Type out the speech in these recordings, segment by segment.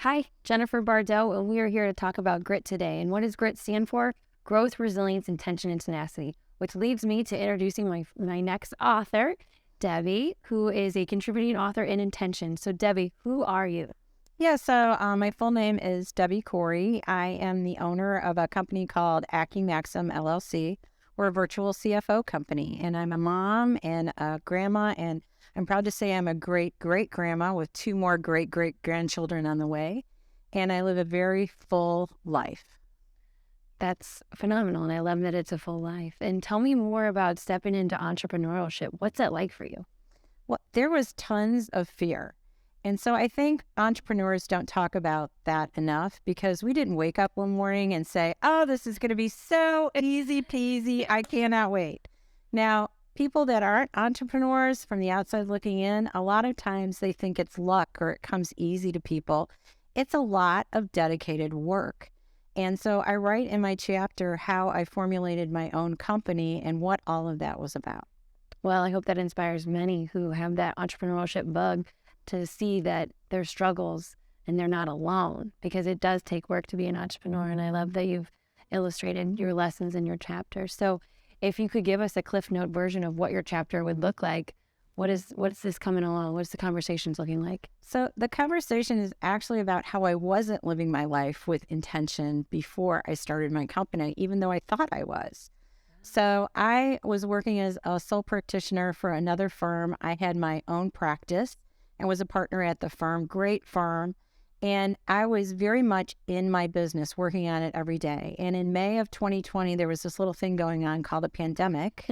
Hi, Jennifer Bardot, and we are here to talk about grit today. And what does grit stand for? Growth, resilience, intention, and tenacity, which leads me to introducing my next author, Debi, who is a contributing author in Intention. So, Debi, who are you? Yeah, so my full name is Debi Corrie. I am the owner of a company called Acumaxum LLC. We're a virtual CFO company, and I'm a mom and a grandma, and I'm proud to say I'm a great-great-grandma with two more great-great-grandchildren on the way, and I live a very full life. That's phenomenal, and I love that it's a full life. And tell me more about stepping into entrepreneurship. What's that like for you? Well, there was tons of fear. And so I think entrepreneurs don't talk about that enough because we didn't wake up one morning and say, oh, this is going to be so easy peasy. I cannot wait. Now, people that aren't entrepreneurs from the outside looking in, a lot of times they think it's luck or it comes easy to people. It's a lot of dedicated work. And so I write in my chapter how I formulated my own company and what all of that was about. Well, I hope that inspires many who have that entrepreneurship bug to see that their struggles and they're not alone, because it does take work to be an entrepreneur. And I love that you've illustrated your lessons in your chapter. So if you could give us a Cliff Note version of what your chapter would look like, what's this coming along? What's the conversations looking like? So the conversation is actually about how I wasn't living my life with intention before I started my company, even though I thought I was. So I was working as a sole practitioner for another firm. I had my own practice and was a partner at the firm, great firm. And I was very much in my business, working on it every day. And in May of 2020, there was this little thing going on called a pandemic.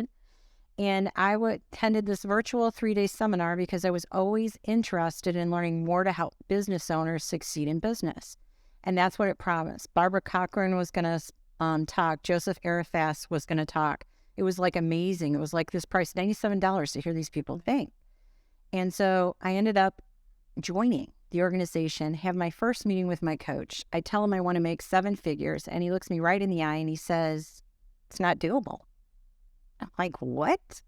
And I attended this virtual 3-day seminar because I was always interested in learning more to help business owners succeed in business. And that's what it promised. Barbara Cochran was going to talk. Joseph Arafas was going to talk. It was like amazing. It was like this price, $97 to hear these people think. And so I ended up joining the organization, have my first meeting with my coach. I tell him I want to make 7 figures, and he looks me right in the eye and he says, it's not doable. I'm like, what?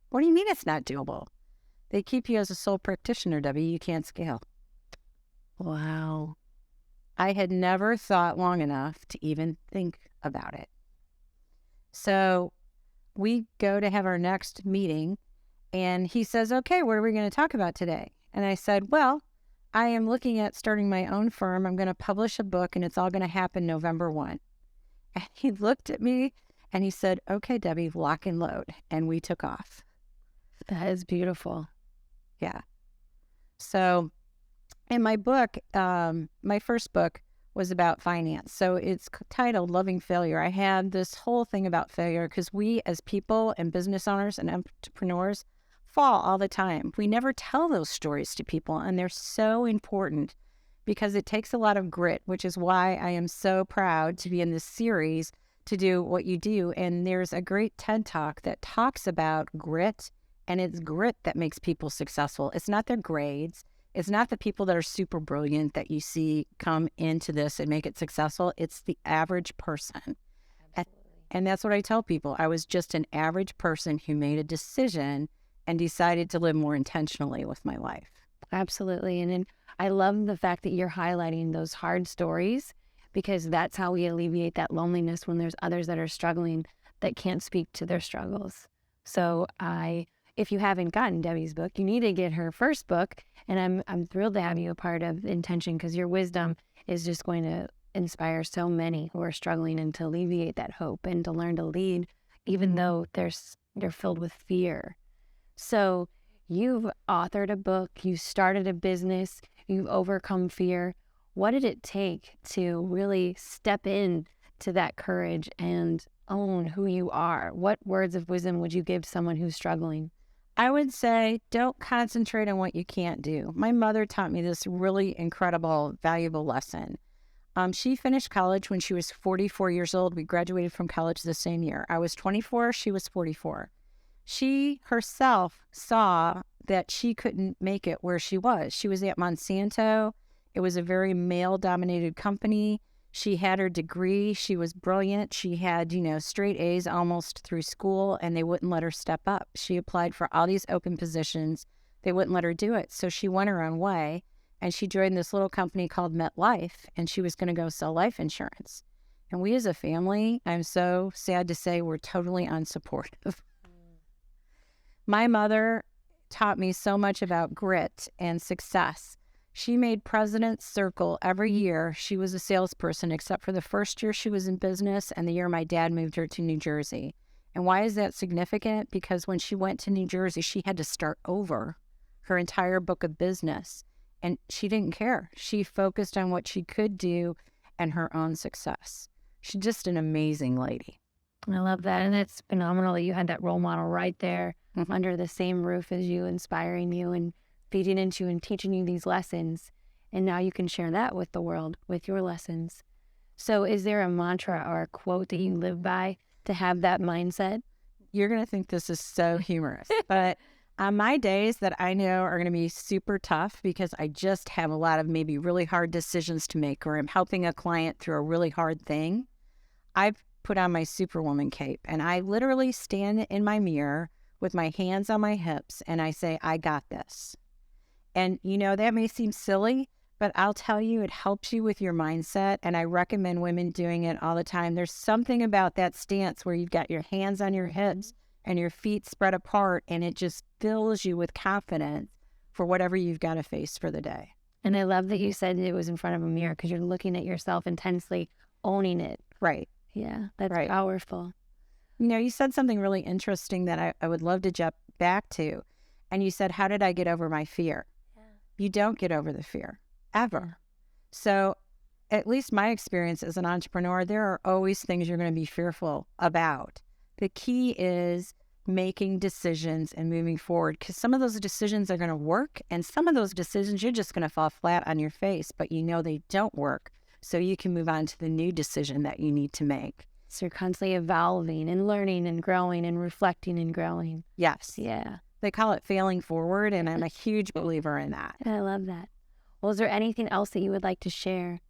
What do you mean it's not doable? They keep you as a sole practitioner, Debbie. You can't scale. Wow. I had never thought long enough to even think about it. So we go to have our next meeting, and he says, okay, what are we going to talk about today? And I said, well, I am looking at starting my own firm. I'm going to publish a book, and it's all going to happen November 1. And he looked at me and he said, okay, Debbie, lock and load. And we took off. That is beautiful. Yeah. So in my book, my first book was about finance. So it's titled Loving Failure. I had this whole thing about failure because we as people and business owners and entrepreneurs fall all the time. We never tell those stories to people, and they're so important because it takes a lot of grit, which is why I am so proud to be in this series to do what you do. And there's a great TED Talk that talks about grit, and it's grit that makes people successful. It's not their grades. It's not the people that are super brilliant that you see come into this and make it successful. It's the average person. And that's what I tell people. I was just an average person who made a decision and decided to live more intentionally with my life. Absolutely. And I love the fact that you're highlighting those hard stories, because that's how we alleviate that loneliness when there's others that are struggling that can't speak to their struggles. So if you haven't gotten Debi's book, you need to get her first book. And I'm thrilled to have you a part of Intention, because your wisdom is just going to inspire so many who are struggling, and to alleviate that hope and to learn to lead, even though they're filled with fear. So you've authored a book, you started a business, you've overcome fear. What did it take to really step in to that courage and own who you are? What words of wisdom would you give to someone who's struggling? I would say don't concentrate on what you can't do. My mother taught me this really incredible, valuable lesson. She finished college when she was 44 years old. We graduated from college the same year. I was 24, she was 44. She herself saw that she couldn't make it where she was. She was at Monsanto. It was a very male-dominated company. She had her degree. She was brilliant. She had, straight A's almost through school, and they wouldn't let her step up. She applied for all these open positions. They wouldn't let her do it. So she went her own way, and she joined this little company called MetLife, and she was going to go sell life insurance. And we as a family, I'm so sad to say, were totally unsupportive. My mother taught me so much about grit and success. She made President's Circle every year. She was a salesperson, except for the first year she was in business and the year my dad moved her to New Jersey. And why is that significant? Because when she went to New Jersey, she had to start over her entire book of business. And she didn't care. She focused on what she could do and her own success. She's just an amazing lady. I love that. And it's phenomenal that you had that role model right there under the same roof as you, inspiring you and feeding into and teaching you these lessons. And now you can share that with the world with your lessons. So is there a mantra or a quote that you live by to have that mindset? You're going to think this is so humorous, but on my days that I know are going to be super tough because I just have a lot of maybe really hard decisions to make, or I'm helping a client through a really hard thing, I've put on my Superwoman cape and I literally stand in my mirror with my hands on my hips and I say, I got this. And you know, that may seem silly, but I'll tell you, it helps you with your mindset. And I recommend women doing it all the time. There's something about that stance where you've got your hands on your hips and your feet spread apart, and it just fills you with confidence for whatever you've got to face for the day. And I love that you said it was in front of a mirror because you're looking at yourself intensely, owning it. Right. Yeah, that's powerful. You know, you said something really interesting that I would love to jump back to. And you said, how did I get over my fear? Yeah. You don't get over the fear, ever. Yeah. So at least my experience as an entrepreneur, there are always things you're going to be fearful about. The key is making decisions and moving forward, because some of those decisions are going to work and some of those decisions you're just going to fall flat on your face, but you know they don't work. So you can move on to the new decision that you need to make. So you're constantly evolving and learning and growing and reflecting and growing. Yes. Yeah. They call it failing forward, and I'm a huge believer in that. I love that. Well, is there anything else that you would like to share?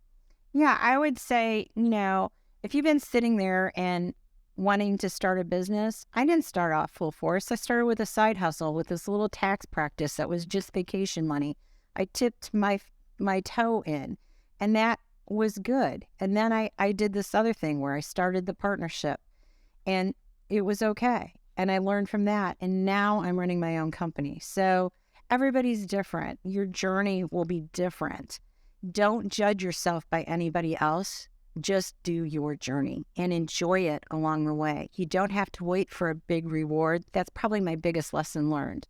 Yeah, I would say, you know, if you've been sitting there and wanting to start a business, I didn't start off full force. I started with a side hustle with this little tax practice that was just vacation money. I tipped my toe in, and that was good. And then I did this other thing where I started the partnership, and it was okay. And I learned from that. And now I'm running my own company. So everybody's different. Your journey will be different. Don't judge yourself by anybody else. Just do your journey and enjoy it along the way. You don't have to wait for a big reward. That's probably my biggest lesson learned.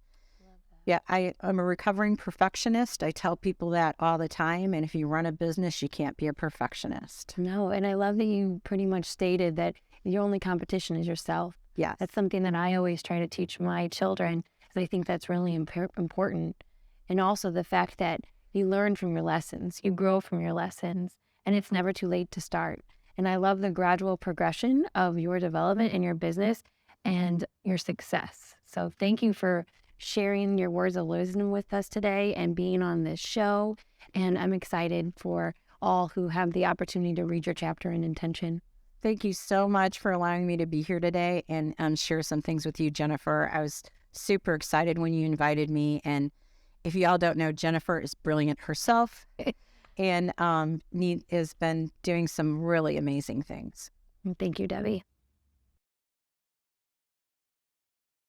Yeah, I'm a recovering perfectionist. I tell people that all the time. And if you run a business, you can't be a perfectionist. No, and I love that you pretty much stated that your only competition is yourself. Yeah. That's something that I always try to teach my children, because I think that's really important. And also the fact that you learn from your lessons, you grow from your lessons, and it's never too late to start. And I love the gradual progression of your development in your business and your success. So thank you for sharing your words of wisdom with us today and being on this show. And I'm excited for all who have the opportunity to read your chapter in Intention. Thank you so much for allowing me to be here today and share some things with you, Jennifer. I was super excited when you invited me. And if you all don't know, Jennifer is brilliant herself and has been doing some really amazing things. Thank you, Debbie.